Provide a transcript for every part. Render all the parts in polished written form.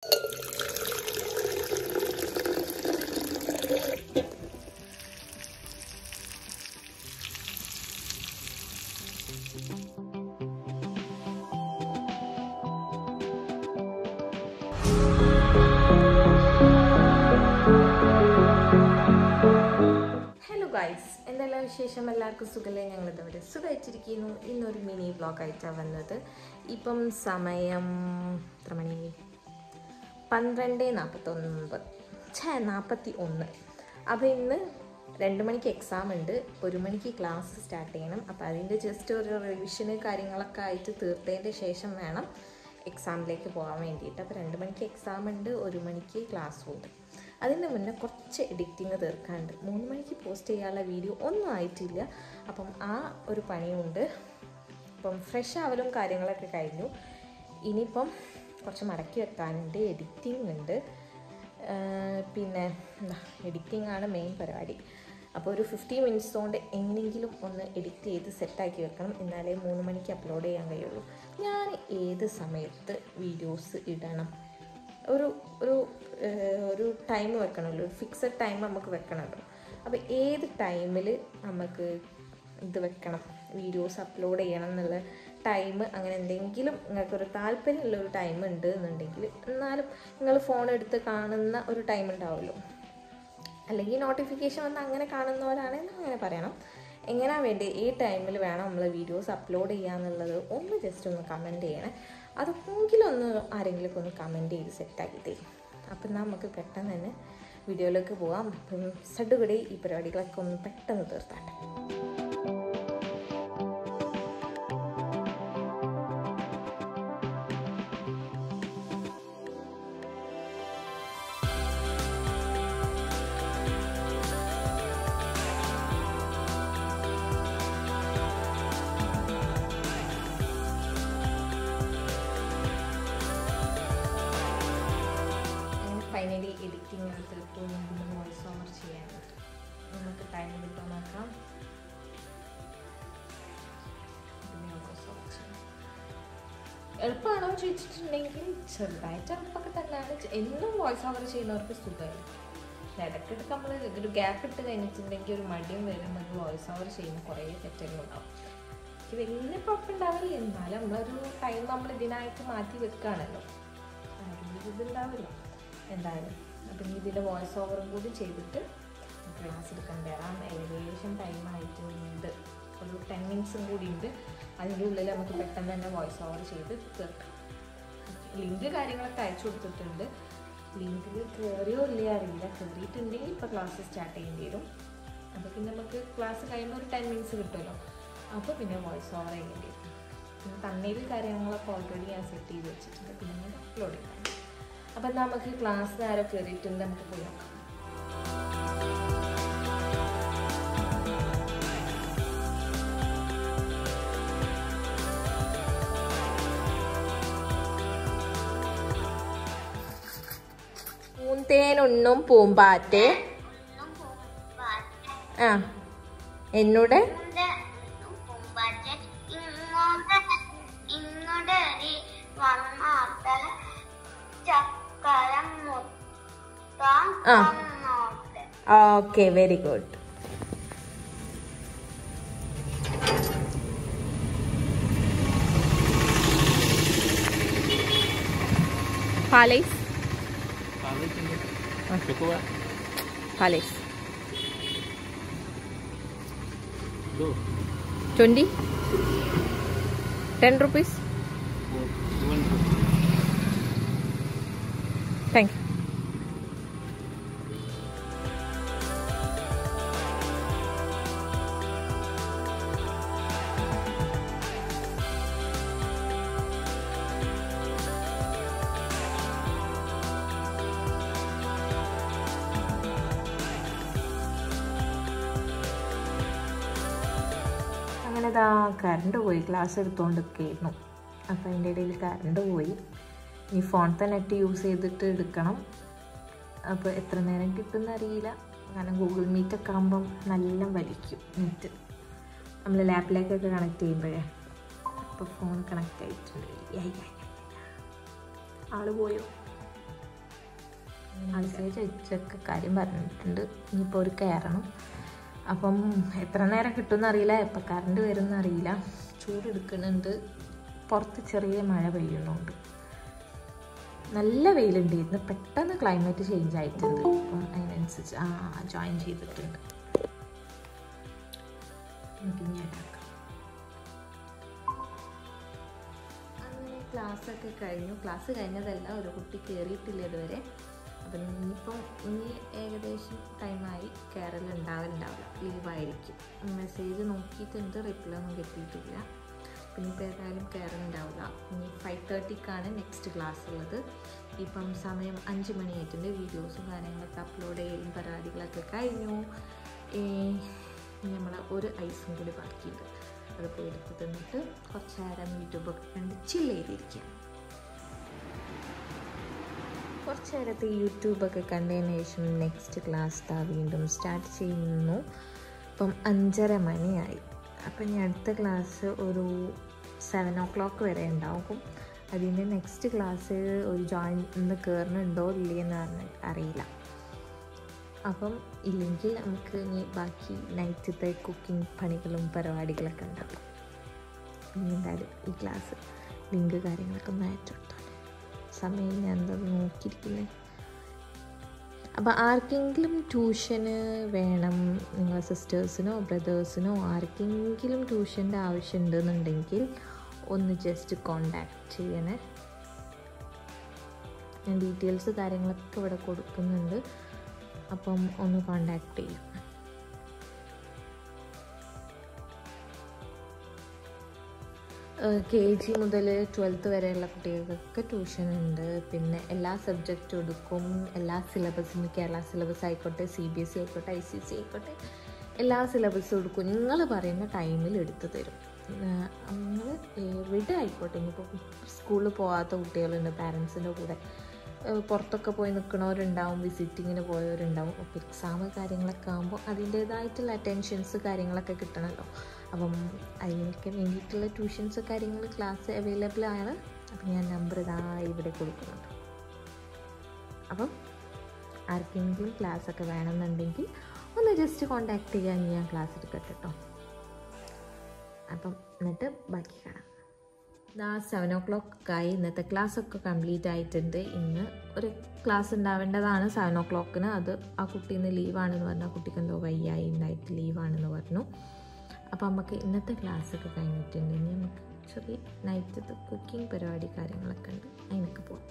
Guys, എന്തെല്ലാം വിശേഷം? എല്ലാവർക്കും സുഖമല്ലേ? ഞങ്ങളിതവിടെ സുഖമായിട്ടിരിക്കുന്നു. ഇന്നൊരു മിനി വ്ളോഗായിട്ടാണ് വന്നത്. ഇപ്പം സമയം എത്ര മണി? 12:41. അപ്പോൾ ഇന്ന് 2 മണിക്ക് എക്സാം ഉണ്ട്, 1 മണിക്ക് ക്ലാസ് സ്റ്റാർട്ട് ചെയ്യണം. അപ്പോൾ അതിൻ്റെ ജസ്റ്റ് ഒരു റിവിഷന് കാര്യങ്ങളൊക്കെ ആയിട്ട് തീർത്തതിൻ്റെ ശേഷം വേണം എക്സാമിലേക്ക് പോകാൻ വേണ്ടിയിട്ട്. അപ്പോൾ 2 മണിക്ക് എക്സാം ഉണ്ട്, 1 മണിക്ക് ക്ലാസ്സും ഉണ്ട്. അതിന് മുന്നേ കുറച്ച് എഡിറ്റിങ് തീർക്കാനുണ്ട്. 3 മണിക്ക് പോസ്റ്റ് ചെയ്യാനുള്ള വീഡിയോ ഒന്നും ആയിട്ടില്ല. അപ്പം ആ ഒരു പണിയുണ്ട്. അപ്പം ഫ്രഷ് ആവലും കാര്യങ്ങളൊക്കെ കഴിഞ്ഞു. ഇനിയിപ്പം കുറച്ച് മടക്കി വെക്കാനുണ്ട്, എഡിറ്റിംഗ് ഉണ്ട്. പിന്നെ എഡിറ്റിംഗ് ആണ് മെയിൻ പരിപാടി. അപ്പോൾ ഒരു 50 മിനിറ്റ്സ് കൊണ്ട് എങ്ങനെയെങ്കിലും ഒന്ന് എഡിറ്റ് ചെയ്ത് സെറ്റാക്കി വെക്കണം, എന്നാലേ 3 മണിക്ക് അപ്ലോഡ് ചെയ്യാൻ കഴിയുള്ളൂ. ഞാൻ ഏത് സമയത്ത് വീഡിയോസ് ഇടണം, ഒരു ടൈം വെക്കണമല്ലോ, ഒരു ഫിക്സഡ് ടൈം നമുക്ക് വെക്കണമല്ലോ. അപ്പോൾ ഏത് ടൈമിൽ നമുക്ക് ഇത് വെക്കണം, വീഡിയോസ് അപ്ലോഡ് ചെയ്യണം എന്നുള്ള ടൈം, അങ്ങനെ എന്തെങ്കിലും നിങ്ങൾക്കൊരു താല്പര്യമുള്ളൊരു ടൈം ഉണ്ട് എന്നുണ്ടെങ്കിൽ, എന്നാലും നിങ്ങൾ ഫോൺ എടുത്ത് കാണുന്ന ഒരു ടൈം ഉണ്ടാവുമല്ലോ, അല്ലെങ്കിൽ നോട്ടിഫിക്കേഷൻ വന്ന് അങ്ങനെ കാണുന്നവരാണെങ്കിൽ അങ്ങനെ പറയണം. എങ്ങനെയാണ് വേണ്ടത്, ഈ ടൈമിൽ വേണം നമ്മൾ വീഡിയോസ് അപ്ലോഡ് ചെയ്യാന്നുള്ളത് ഒന്ന് ജസ്റ്റ് ഒന്ന് കമൻറ്റ് ചെയ്യണേ. അതൊക്കെങ്കിലും ഒന്ന് ആരെങ്കിലും ഒന്ന് കമൻറ്റ് ചെയ്ത് സെറ്റാക്കി തരും. അപ്പം നമുക്ക് പെട്ടെന്ന് തന്നെ വീഡിയോയിലേക്ക് പോകാം. അപ്പം സഡുകൂടി ഈ പരിപാടികളൊക്കെ ഒന്ന് പെട്ടെന്ന് തീർത്താട്ടെ. ഫൈനലി എഡിറ്റിംഗ് എടുത്തിട്ട് ഞാൻ വോയിസ് ഓവർ ചെയ്യാൻ നമുക്ക് ടൈം കിട്ടാൻ നോക്കാം. എളുപ്പമാണോ ചോദിച്ചിട്ടുണ്ടെങ്കിൽ ചെറുതായിട്ട് എളുപ്പമൊക്കെ തന്നെയാണ്. എന്നും വോയിസ് ഓവർ ചെയ്യുന്നവർക്ക് സുഖമായിരിക്കും. ഇടയ്ക്കിടയ്ക്ക് നമ്മൾ ഒരു ഗ്യാപ്പ് ഇട്ട് കഴിഞ്ഞിട്ടുണ്ടെങ്കിൽ ഒരു മടിയും വരും. അത് വോയിസ് ഓവർ ചെയ്യുന്ന കുറേ തെറ്റുകളുണ്ടാവും. എനിക്ക് വലിയ കുഴപ്പമുണ്ടാവില്ല, എന്നാലും നമ്മളൊരു ടൈം നമ്മൾ ഇതിനായിട്ട് മാറ്റി വെക്കുകയാണല്ലോ, ഇതുണ്ടാവില്ല എന്തായാലും. അപ്പം ഇനി ഇതിൻ്റെ വോയിസ് ഓവറും കൂടി ചെയ്തിട്ട് ക്ലാസ് എടുക്കാൻ കയറാം. ഏകദേശം ടൈമായിട്ടുണ്ട്, ഒരു 10 മിനിറ്റ്സും കൂടി ഉണ്ട്. അതിൻ്റെ ഉള്ളിൽ നമുക്ക് പെട്ടെന്ന് തന്നെ വോയിസ് ഓവർ ചെയ്ത് തീർക്കാം. ലിങ്ക് കാര്യങ്ങളൊക്കെ അയച്ചു കൊടുത്തിട്ടുണ്ട്. ലിങ്കിൽ കയറിയോ ഇല്ലേ അറിയില്ല. കയറിയിട്ടുണ്ടെങ്കിൽ ഇപ്പോൾ ക്ലാസ് സ്റ്റാർട്ട് ചെയ്യേണ്ടി വരും. അപ്പോൾ പിന്നെ നമുക്ക് ക്ലാസ് കഴിയുമ്പോൾ ഒരു 10 മിനിറ്റ്സ് കിട്ടുമല്ലോ, അപ്പോൾ പിന്നെ വോയിസ് ഓവർ ചെയ്യേണ്ടി വരും. പിന്നെ തണ്ണീരിൽ കാര്യങ്ങളൊക്കെ ഓൾറെഡി ഞാൻ സെറ്റ് ചെയ്ത് വെച്ചിട്ടുണ്ട്, പിന്നെ ഞാൻ അപ്ലോഡ് ചെയ്യാം. അപ്പം നമുക്ക് ക്ലാസ് ആരോ കയറിയിട്ടുണ്ട്, നമുക്ക് പോയി നോക്കാം. പൂന്തേനൊന്നും പൂമ്പാറ്റെ എന്നോട് okay, very good. Palace palace 20 10 rupees. Thank you. അങ്ങനെ കറണ്ട് പോയി, ക്ലാസ് എടുത്തുകൊണ്ടൊക്കെയായിരുന്നു. അപ്പോൾ അതിൻ്റെ ഇടയിൽ കറണ്ട് പോയി. ഈ ഫോണത്തെ നെറ്റ് യൂസ് ചെയ്തിട്ട് എടുക്കണം. അപ്പോൾ എത്ര നേരം കിട്ടുമെന്ന് അറിയില്ല, കാരണം ഗൂഗിൾ മീറ്റൊക്കെ ആകുമ്പം നല്ല വലിക്കും നെറ്റ്, നമ്മൾ ലാപ്പിലേക്കൊക്കെ കണക്ട് ചെയ്യുമ്പോഴേ. അപ്പോൾ ഫോൺ കണക്റ്റ് ആയിട്ടുണ്ട്. ആള് പോയോ? ആൾക്കാർ ചോദിച്ചൊക്കെ കാര്യം പറഞ്ഞിട്ടുണ്ട്. ഇനിയിപ്പോൾ ഒരു കയറണം. അപ്പം എത്ര നേരം കിട്ടുമെന്ന് അറിയില്ല, എപ്പോൾ കറണ്ട് വരുമെന്ന് അറിയില്ല. ചൂടെടുക്കുന്നുണ്ട്, പുറത്ത് ചെറിയ മഴ പെയ്യുന്നുണ്ട്. നല്ല വെയിലുണ്ടായിരുന്നു, പെട്ടെന്ന് ക്ലൈമറ്റ് ചേഞ്ച് ആയിട്ടുണ്ട്. അപ്പം അതിനനുസരിച്ച് ജോയിൻ ചെയ്തിട്ടുണ്ട്. അങ്ങനെ ക്ലാസ്സൊക്കെ കഴിഞ്ഞു. ക്ലാസ് കഴിഞ്ഞതല്ല, ഒരു കുട്ടി കയറിയിട്ടില്ല ഇതുവരെ. അപ്പം ഇനി ഏകദേശം ടൈമായി. കയറലുണ്ടാവില്ല, ലീവായിരിക്കും. മെസ്സേജ് നോക്കിയിട്ടുണ്ട്, റിപ്ലൈ ഒന്നും കിട്ടിയിട്ടില്ല. പിന്നെ ഇപ്പോൾ ഏതായാലും കയറലുണ്ടാവില്ല. ഇനി 5:30ക്കാണ് നെക്സ്റ്റ് ക്ലാസ് ഉള്ളത്. ഇപ്പം സമയം 5 മണിയായിട്ടുണ്ട്. വീഡിയോസും കാര്യങ്ങളൊക്കെ അപ്ലോഡ് ചെയ്യലും പരിപാടികളൊക്കെ കഴിഞ്ഞു. നമ്മൾ ഒരു ഐസും കൂടി ബാക്കിയുണ്ട്. അത് പോയി എടുത്ത് തിന്നിട്ട് കുറച്ച് നേരം യൂട്യൂബൊക്കെ കണ്ട് ചില്ല് ചെയ്തിരിക്കാം. കുറച്ച് നേരത്തെ യൂട്യൂബൊക്കെ കണ്ടതിന് ശേഷം നെക്സ്റ്റ് ക്ലാസ് വീണ്ടും സ്റ്റാർട്ട് ചെയ്യുന്നു. ഇപ്പം 5:30 മണിയായി. അപ്പം ഇനി അടുത്ത ക്ലാസ് ഒരു 7 o'clock വരെ ഉണ്ടാകും. അതിൻ്റെ നെക്സ്റ്റ് ക്ലാസ് ഒരു ജോയിൻ ഇന്ന് കയറുന്നുണ്ടോ ഇല്ലയെന്ന് അറിയില്ല. അപ്പം ഇല്ലെങ്കിൽ നമുക്ക് ഇനി ബാക്കി നൈറ്റത്തെ കുക്കിംഗ് പണികളും പരിപാടികളൊക്കെ ഉണ്ടാകും. ഇനി എന്തായാലും ഈ ക്ലാസ് ലിങ്ക് കാര്യങ്ങളൊക്കെ ഒന്ന് അയച്ചെടുത്തോളെ. സമയം ഞാൻ എന്താ നോക്കിയിരിക്കുന്നത്. അപ്പോൾ ആർക്കെങ്കിലും ട്യൂഷന് വേണം, നിങ്ങളെ സിസ്റ്റേഴ്സിനോ ബ്രദേഴ്സിനോ ആർക്കെങ്കിലും ട്യൂഷൻ്റെ ആവശ്യമുണ്ടെന്നുണ്ടെങ്കിൽ ഒന്ന് ജസ്റ്റ് കോണ്ടാക്ട് ചെയ്യണേ. ഞാൻ ഡീറ്റെയിൽസ് കാര്യങ്ങളൊക്കെ ഇവിടെ കൊടുക്കുന്നുണ്ട്. അപ്പം ഒന്ന് കോണ്ടാക്ട് ചെയ്യും. KG മുതൽ 12th വരെയുള്ള കുട്ടികൾക്കൊക്കെ ട്യൂഷൻ ഉണ്ട്. പിന്നെ എല്ലാ സബ്ജക്റ്റും എടുക്കും. എല്ലാ സിലബസും, കേരള സിലബസ് ആയിക്കോട്ടെ, CBSE ആയിക്കോട്ടെ, ICC ആയിക്കോട്ടെ, എല്ലാ സിലബസും എടുക്കും. നിങ്ങൾ പറയുന്ന ടൈമിൽ എടുത്തു തരും. നിങ്ങൾ എവിടെ ആയിക്കോട്ടെ. ഇനിയിപ്പോൾ സ്കൂളിൽ പോകാത്ത കുട്ടികളുണ്ട്, പാരൻസിൻ്റെ കൂടെ പുറത്തൊക്കെ പോയി നിൽക്കുന്നവരുണ്ടാവും, വിസിറ്റിങ്ങിന് പോയവരുണ്ടാവും. അപ്പോൾ എക്സാം കാര്യങ്ങളൊക്കെ ആകുമ്പോൾ അതിൻ്റേതായിട്ടുള്ള അറ്റൻഷൻസ് കാര്യങ്ങളൊക്കെ കിട്ടണമല്ലോ. അപ്പം അതിനൊക്കെ വേണ്ടിയിട്ടുള്ള ട്യൂഷൻസ് കാര്യങ്ങൾ ക്ലാസ് അവൈലബിൾ ആണ്. അപ്പം ഞാൻ നമ്പർ ഇവിടെ കൊടുക്കുന്നുണ്ട്. അപ്പം ആർക്കെങ്കിലും ക്ലാസ്സൊക്കെ വേണമെന്നുണ്ടെങ്കിൽ ഒന്ന് ജസ്റ്റ് കോണ്ടാക്ട് ചെയ്യാൻ ഞാൻ ക്ലാസ് എടുക്കട്ടെ കേട്ടോ. അപ്പം എന്നിട്ട് ബാക്കി കാണാം. 7 o'clock ആയി. ഇന്നത്തെ ക്ലാസ്സൊക്കെ കംപ്ലീറ്റ് ആയിട്ടുണ്ട്. ഇന്ന് ഒരു ക്ലാസ് ഉണ്ടാവേണ്ടതാണ് 7 o'clock. അത് ആ കുട്ടി ഇന്ന് ലീവാണെന്ന് പറഞ്ഞു. ആ കുട്ടിക്ക് എന്തോ വയ്യായി ഉണ്ടായിട്ട് ലീവാണെന്ന് പറഞ്ഞു. അപ്പോൾ നമുക്ക് ഇന്നത്തെ ക്ലാസ്സൊക്കെ കഴിഞ്ഞിട്ടുണ്ട്. ഇനി നമുക്ക് ചെറിയ നൈറ്റത്തെ കുക്കിംഗ് പരിപാടി കാര്യങ്ങളൊക്കെ ഉണ്ട്, അതിനൊക്കെ പോകാം.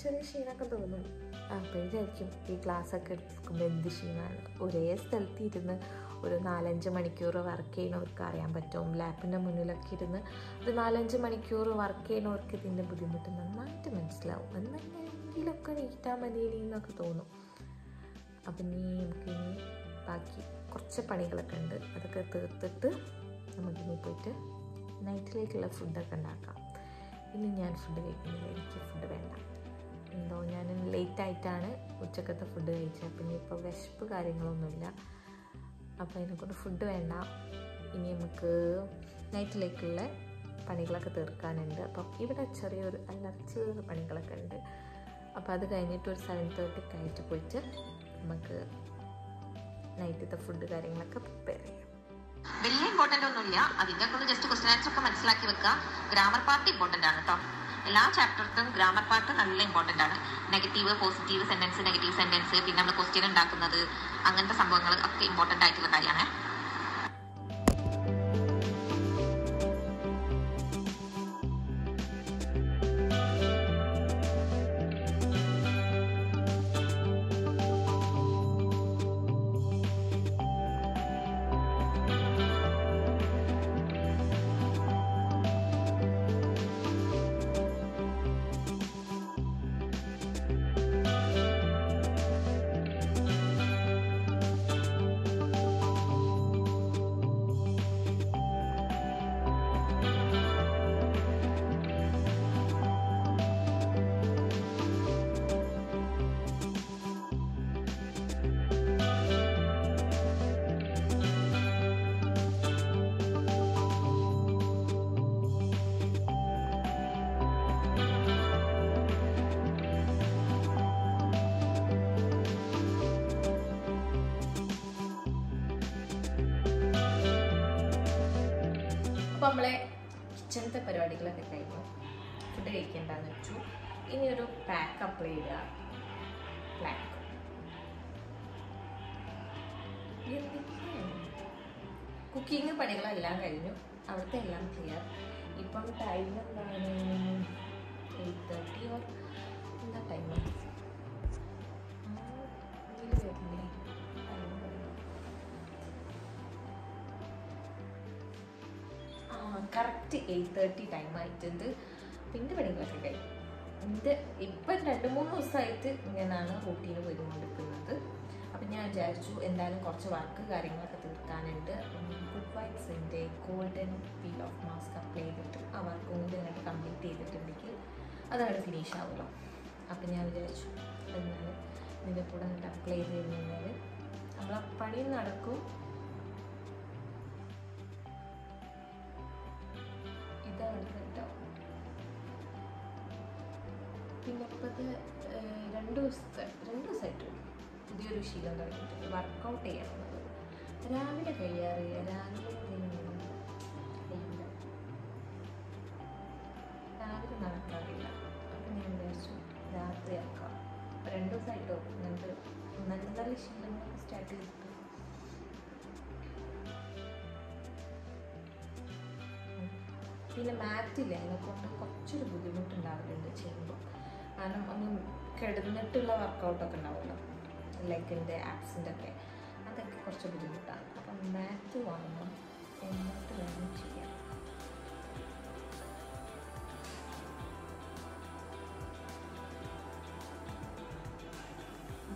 ചെറിയ ക്ഷീണമൊക്കെ തോന്നുന്നു. അപ്പോൾ വിചാരിക്കും ഈ ക്ലാസ്സൊക്കെ എടുക്കുമ്പോൾ എന്ത് ക്ഷീണമാണ്. ഒരേ സ്ഥലത്ത് ഇരുന്ന് ഒരു 4-5 മണിക്കൂർ വർക്ക് ചെയ്യുന്നവർക്ക് അറിയാൻ പറ്റും. ലാപ്പിൻ്റെ മുന്നിലൊക്കെ ഇരുന്ന് ഒരു 4-5 മണിക്കൂർ വർക്ക് ചെയ്യുന്നവർക്ക് ഇതിൻ്റെ ബുദ്ധിമുട്ട് നന്നായിട്ട് മനസ്സിലാവും. എന്തെങ്കിലുമൊക്കെ നീട്ടാൻ മതിയിനി എന്നൊക്കെ തോന്നും. അപ്പം നമുക്കിനി ബാക്കി കുറച്ച് പണികളൊക്കെ ഉണ്ട്, അതൊക്കെ തീർത്തിട്ട് നമുക്കിനി പോയിട്ട് നൈറ്റിലേക്കുള്ള ഫുഡൊക്കെ ഉണ്ടാക്കാം. ഇനി ഞാൻ ഫുഡ് കഴിക്കുന്നില്ല, എനിക്ക് ഫുഡ് വേണ്ട. എന്തോ ഞാൻ ലേറ്റായിട്ടാണ് ഉച്ചക്കത്തെ ഫുഡ് കഴിച്ചത്. പിന്നെ ഇപ്പോൾ വിശപ്പ് കാര്യങ്ങളൊന്നുമില്ല. അപ്പോൾ അതിനെക്കൊണ്ട് ഫുഡ് വേണ്ട. ഇനി നമുക്ക് നൈറ്റിലേക്കുള്ള പണികളൊക്കെ തീർക്കാനുണ്ട്. അപ്പം ഇവിടെ ചെറിയൊരു അലർച്ചിയുള്ള പണികളൊക്കെ ഉണ്ട്. അപ്പോൾ അത് കഴിഞ്ഞിട്ട് ഒരു 7:30 ആയിട്ട് പോയിട്ട് നമുക്ക് നൈറ്റത്തെ ഫുഡ് കാര്യങ്ങളൊക്കെ പ്രിപ്പയർ ചെയ്യാം. വലിയ ഇമ്പോർട്ടൻ്റ് ഒന്നുമില്ല. അതിൻ്റെ ഒക്കെ ജസ്റ്റ് ക്വസ്റ്റ്യൻ ആൻസർ ഒക്കെ മനസ്സിലാക്കി വെക്കുക. ഗ്രാമർ പാർട്ട് ഇമ്പോർട്ടൻ്റ് ആണ് കേട്ടോ. എല്ലാ ചാപ്റ്റർക്കും ഗ്രാമർ പാർട്ട് നല്ല ഇമ്പോർട്ടൻ്റ് ആണ്. Negative, positive sentence, negative sentence, പിന്നെ നമ്മൾ ക്വസ്റ്റ്യൻ ഉണ്ടാക്കുന്നത്, അങ്ങനത്തെ സംഭവങ്ങൾ ഒക്കെ ഇമ്പോർട്ടൻ്റ് ആയിട്ടുള്ള കാര്യമാണ്. ഇപ്പം നമ്മളെ കിച്ചണത്തെ പരിപാടികളൊക്കെ കഴിഞ്ഞു. ഫുഡ് കഴിക്കേണ്ടെന്ന് വെച്ചു. ഇനി ഒരു പാക്ക് അപ്ലൈ ചെയ്യുക. പാക്ക് കുക്കിംഗ് പണികളെല്ലാം കഴിഞ്ഞു. അവിടുത്തെ എല്ലാം ക്ലിയർ. ഇപ്പം ടൈം എന്താണ്? 8:30 ഓർ എന്താ ടൈം? കറക്റ്റ് 8:30 ടൈം ആയിട്ടുണ്ട്. പിന്നെ പണികളൊക്കെ കഴിഞ്ഞു. ഇപ്പം 2-3 ദിവസമായിട്ട് ഇങ്ങനെയാണ് റൂട്ടീന് പോയിക്കൊണ്ടിരിക്കുന്നത്. അപ്പം ഞാൻ വിചാരിച്ചു എന്തായാലും കുറച്ച് വർക്ക് കാര്യങ്ങളൊക്കെ തീർക്കാനുണ്ട്. ഗുഡ് വൈബ്സിൻ്റെ golden peel off mask apply ചെയ്തിട്ട് ആ വർക്കും കൂടി അങ്ങോട്ട് കംപ്ലീറ്റ് ചെയ്തിട്ടുണ്ടെങ്കിൽ അതങ്ങോട്ട് ഫിനിഷ് ആവുമല്ലോ. അപ്പം ഞാൻ വിചാരിച്ചു എന്നാൽ ഇതിൻ്റെ കൂടെ അങ്ങോട്ട് അപ്ലൈ ചെയ്ത് കഴിഞ്ഞാൽ നമ്മളെ പണി നടക്കും. ഇതാണ് കേട്ടോ. പിന്നെ ഇപ്പോഴത്തെ 2 ദിവസമായിട്ട് പുതിയൊരു ശീലം തുടങ്ങിയിട്ടുണ്ട്. വർക്കൗട്ട് ചെയ്യണമെന്നത് രാവിലെ കഴിയാറില്ല. രാവിലെ നടക്കാറില്ല. അപ്പം ഞാൻ വിചാരിച്ചു രാത്രി ആക്കാം. 2 ദിവസമായിട്ടോ അങ്ങനത്തെ നല്ല ശീലങ്ങളൊക്കെ സ്റ്റാർട്ട് ചെയ്തിട്ട്. പിന്നെ മാറ്റില്ല, അതിനെക്കൊണ്ട് കുറച്ചൊരു ബുദ്ധിമുട്ടുണ്ടാവലുണ്ട് ചെയ്യുമ്പോൾ. കാരണം ഒന്ന് കിടന്നിട്ടുള്ള വർക്കൗട്ടൊക്കെ ഉണ്ടാവുമല്ലോ, ലെഗിൻ്റെ ആപ്സിൻ്റെ ഒക്കെ, അതൊക്കെ കുറച്ച് ബുദ്ധിമുട്ടാണ്. അപ്പം മാറ്റ് വാങ്ങണം, എന്നിട്ട് വേണം ചെയ്യാൻ.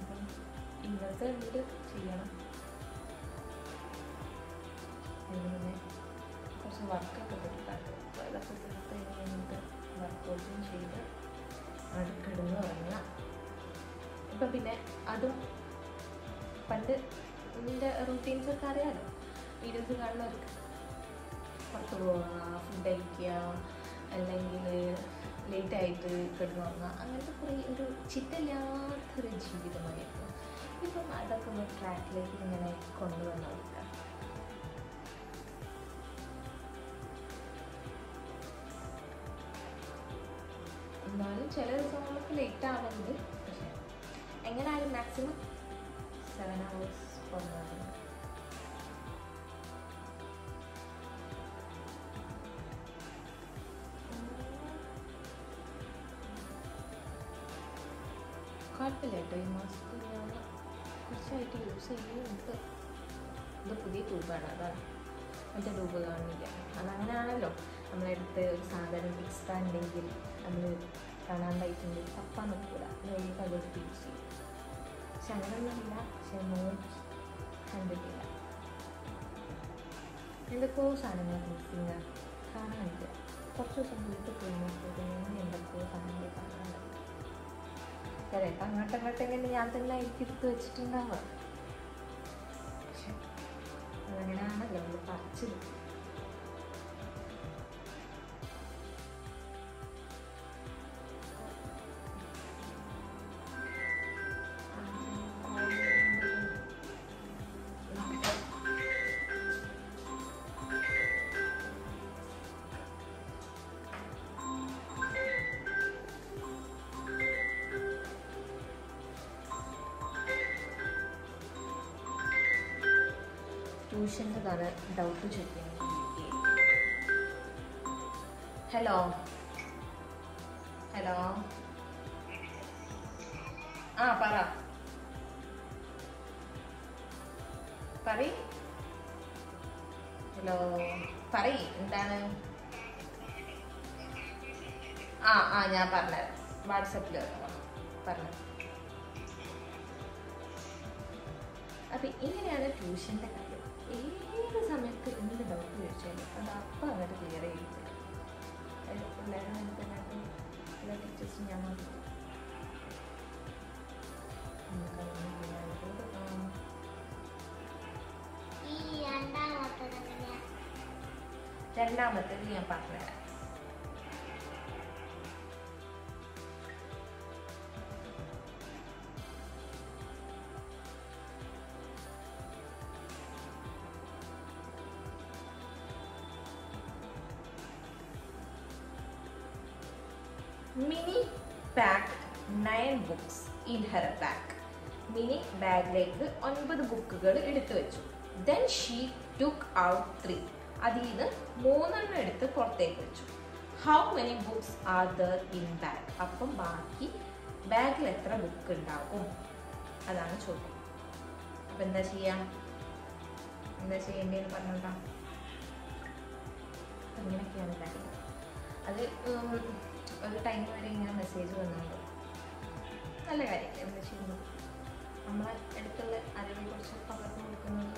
അപ്പം ഇന്നത്തെ വീട് ചെയ്യണം. അങ്ങനെ കുറച്ച് വർക്കൊക്കെ തീർക്കാണ്ട് അതൊക്കെ തീർത്ത് കഴിഞ്ഞിട്ട് വർക്കൗട്ടും ചെയ്ത് അടുക്കിടുന്ന് ഉറങ്ങുക. ഇപ്പം പിന്നെ അതും പണ്ട് ഇതിൻ്റെ റൂട്ടീൻസൊക്കെ അറിയാമല്ലോ, വീഡിയോസ് കാണുന്നവർക്ക്. പുറത്ത് പോവുക, ഫുഡ് കഴിക്കുക, അല്ലെങ്കിൽ ലേറ്റായിട്ട് കിടന്നുറങ്ങുക, അങ്ങനത്തെ കുറേ ഒരു ചിട്ടയില്ലാത്തൊരു ജീവിതമായിരുന്നു. ഇപ്പം അതൊക്കെ ഒന്ന് ട്രാക്കിലേക്ക് ഇങ്ങനെ കൊണ്ടുവന്ന് നോക്കുക. എന്നാലും ചില ദിവസങ്ങൾക്ക് ലേറ്റ് ആവുന്നുണ്ട്. പക്ഷേ എങ്ങനെയായാലും മാക്സിമം 7 hours കൊണ്ടുവരുന്നുണ്ട്. കുഴപ്പമില്ല കേട്ടോ. ഈ മാസ്ക് ഞാൻ കുറച്ചായിട്ട് യൂസ് ചെയ്യുന്നുണ്ട്. ഇത് പുതിയ ട്യൂബാണ്, അതാണ് മറ്റേ ട്യൂബ് കാണുന്നില്ല. അതങ്ങനെയാണല്ലോ, നമ്മളെ അടുത്ത് ഒരു സാധനം എക്സ്ട്രാ ഉണ്ടെങ്കിൽ നമ്മൾ കാണാണ്ടായിട്ടുണ്ടെങ്കിൽ തപ്പാൻ നോക്കില്ല, നോക്കി അതെടുത്ത് യൂസ് ചെയ്യും. പക്ഷെ അങ്ങനെയൊന്നുമില്ല. പക്ഷെ നോക്കി കണ്ടിട്ടില്ല. എന്തൊക്കെയോ സാധനങ്ങൾ മിസ്സിങ് കാണാനില്ല. കുറച്ച് ദിവസം വീട്ടിൽ പോയി നോക്കിയിട്ട് എന്തൊക്കെയോ സാധനങ്ങൾ കാണാനുണ്ട്. ചിലപ്പോൾ അങ്ങോട്ടെങ്ങനെ ഞാൻ തന്നെ എനിക്ക് എടുത്ത് വെച്ചിട്ടുണ്ടാവുക. പക്ഷെ അതങ്ങനെയാണല്ലോ നമ്മൾ പറിച്ചത്. ട്യൂഷൻ്റെതാണ് ഡൗട്ട് ചോദിക്കാൻ. ഹലോ ഹലോ ആ പറയ്. ഹലോ പറയ്, എന്താണ്? ഞാൻ പറഞ്ഞുതരാം, വാട്സപ്പിൽ പറഞ്ഞു. അപ്പം ഇങ്ങനെയാണ് ട്യൂഷൻ്റെ കാര്യം. ഏത് സമയത്ത് എന്ത് ഡൗട്ട് ചോദിച്ചാലും അത് അപ്പം അങ്ങോട്ട് ക്ലിയർ ചെയ്തിട്ട് പിള്ളേരെ നമുക്ക് എല്ലാ ടീച്ചേഴ്സും ഞാൻ നോക്കി രണ്ടാമത്തേത് ഞാൻ പറഞ്ഞുതരാം. Mini pack 9 books in her bag. Mini ബാഗിലേക്ക് 9 ബുക്കുകൾ എടുത്തു വെച്ചു. Then she took out 3. അതിൽ നിന്ന് 3 എടുത്ത് പുറത്തേക്ക് വെച്ചു. How many books are there in bag? അപ്പം ബാക്കി ബാഗിൽ എത്ര ബുക്ക് ഉണ്ടാകും? അതാണ് ചോദ്യം. അപ്പം എന്താ ചെയ്യേണ്ടതെന്ന് പറഞ്ഞാ അങ്ങനെയൊക്കെയാണ് കാര്യങ്ങൾ. അത് ഒരു ടൈം വരെ ഇങ്ങനെ മെസ്സേജ് വന്നുണ്ട്. നല്ല കാര്യം. എന്താ ചെയ്യുന്നത്? നമ്മളെ അടുത്തുള്ള അറിവിനെ കുറിച്ച് പകർന്നു കൊടുക്കുന്നത്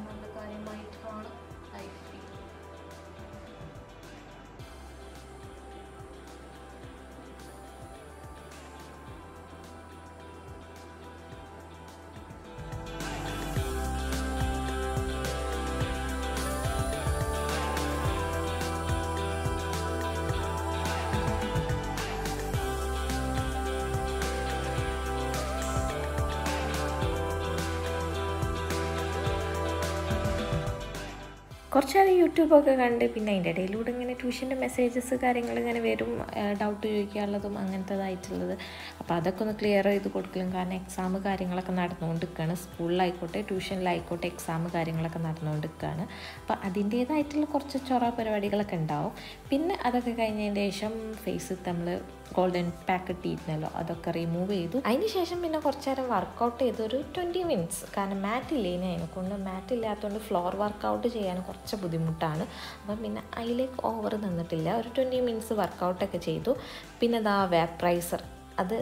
നല്ല കാര്യമായിട്ടാണ് ഐ ഫീൽ. കുറച്ചേരം യൂട്യൂബൊക്കെ കണ്ട് പിന്നെ അതിൻ്റെ ഇടയിലൂടെ ഇങ്ങനെ ട്യൂഷൻ്റെ മെസ്സേജസ് കാര്യങ്ങൾ ഇങ്ങനെ വരും, ഡൗട്ട് ചോദിക്കാനുള്ളതും അങ്ങനത്തതായിട്ടുള്ളത്. അപ്പോൾ അതൊക്കെ ഒന്ന് ക്ലിയർ ചെയ്ത് കൊടുക്കലും. കാരണം എക്സാം കാര്യങ്ങളൊക്കെ നടന്നുകൊണ്ടിരിക്കുകയാണ്. സ്കൂളിലായിക്കോട്ടെ ട്യൂഷനിലായിക്കോട്ടെ എക്സാം കാര്യങ്ങളൊക്കെ നടന്നുകൊണ്ടിരിക്കുകയാണ്. അപ്പോൾ അതിൻ്റേതായിട്ടുള്ള കുറച്ച് ചൊറ പരിപാടികളൊക്കെ ഉണ്ടാവും. പിന്നെ അതൊക്കെ കഴിഞ്ഞതിന് ശേഷം ഫേസ് നമ്മൾ ഗോൾഡൻ പാക്ക് ഇട്ടിരുന്നല്ലോ, അതൊക്കെ റിമൂവ് ചെയ്തു. അതിന് ശേഷം പിന്നെ കുറച്ച് നേരം വർക്കൗട്ട് ചെയ്തു, ഒരു 20 മിനിറ്റ്സ്. കാരണം മാറ്റില്ലേനെ, അതിനെക്കൊണ്ട് മാറ്റില്ലാത്തതുകൊണ്ട് ഫ്ലോർ വർക്കൗട്ട് ചെയ്യാൻ കുറച്ച് ബുദ്ധിമുട്ടാണ്. അപ്പം പിന്നെ അതിലേക്ക് ഓവർ നിന്നിട്ടില്ല. ഒരു 20 മിനിറ്റ്സ് വർക്കൗട്ടൊക്കെ ചെയ്തു. പിന്നെ അതാ വേപ്പറൈസർ അത്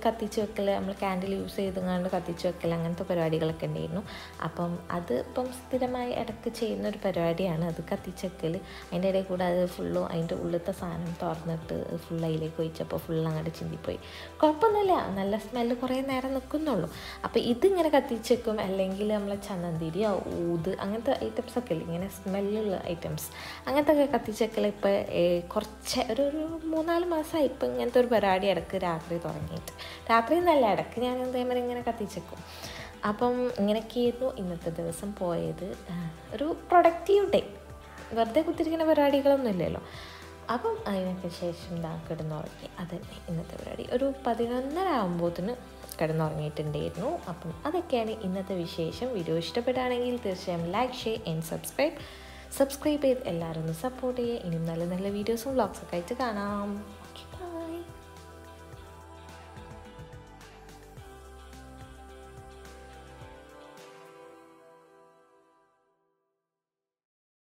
കത്തിച്ച് വെക്കൽ, നമ്മൾ ക്യാൻഡിൽ യൂസ് ചെയ്തുകൊണ്ട് കത്തിച്ച് വെക്കൽ, അങ്ങനത്തെ പരിപാടികളൊക്കെ ഉണ്ടായിരുന്നു. അപ്പം അത് ഇപ്പം സ്ഥിരമായി ഇടയ്ക്ക് ചെയ്യുന്നൊരു പരിപാടിയാണ് അത് കത്തിച്ച് വെക്കൽ. അതിൻ്റെ ഇടയിൽ കൂടെ അത് ഫുള്ളും അതിൻ്റെ ഉള്ളിലത്തെ സാധനം തുറന്നിട്ട് ഫുൾ അതിലേക്ക് ഒഴിച്ചപ്പോൾ ഫുൾ അങ്ങോട്ട് ചിന്തിപ്പോയി. കുഴപ്പമൊന്നുമില്ല, നല്ല സ്മെല്ല് കുറേ നേരം നിൽക്കുന്നുള്ളൂ. അപ്പോൾ ഇതിങ്ങനെ കത്തിച്ച് വെക്കും. അല്ലെങ്കിൽ നമ്മളെ ചന്ദനത്തിരിയോ ഊത് അങ്ങനത്തെ ഐറ്റംസൊക്കെ ഇല്ല, ഇങ്ങനെ സ്മെല്ലുള്ള ഐറ്റംസ് അങ്ങനത്തെ ഒക്കെ കത്തിച്ച് വെക്കൽ ഇപ്പോൾ കുറച്ച് ഒരു 3-4 മാസമായി ഇപ്പം ഇങ്ങനത്തെ ഒരു പരിപാടി ഇടയ്ക്ക് രാത്രി തുടങ്ങിയിട്ട്. രാത്രി എന്നല്ല, ഇടയ്ക്ക് ഞാൻ അതേമാതിരി ഇങ്ങനെ കത്തിച്ചേക്കും. അപ്പം ഇങ്ങനെയൊക്കെയായിരുന്നു ഇന്നത്തെ ദിവസം പോയത്. ഒരു പ്രൊഡക്റ്റീവ് ഡേ. വെറുതെ കുത്തിരിക്കുന്ന പരിപാടികളൊന്നും ഇല്ലല്ലോ. അപ്പം അതിനൊക്കെ ശേഷം കിടന്നുറങ്ങി. അതന്നെ ഇന്നത്തെ പരിപാടി. ഒരു 11:30 ആകുമ്പോഴത്തേന് കിടന്നുറങ്ങിയിട്ടുണ്ടായിരുന്നു. അപ്പം അതൊക്കെയാണ് ഇന്നത്തെ വിശേഷം. വീഡിയോ ഇഷ്ടപ്പെടുകയാണെങ്കിൽ തീർച്ചയായും ലൈക്ക്, ഷെയർ ആൻഡ് സബ്സ്ക്രൈബ് ചെയ്ത് എല്ലാവരും ഒന്ന് സപ്പോർട്ട് ചെയ്യുക. ഇനിയും നല്ല നല്ല വീഡിയോസും വ്ളോഗ്സൊക്കെ ആയിട്ട് കാണാം.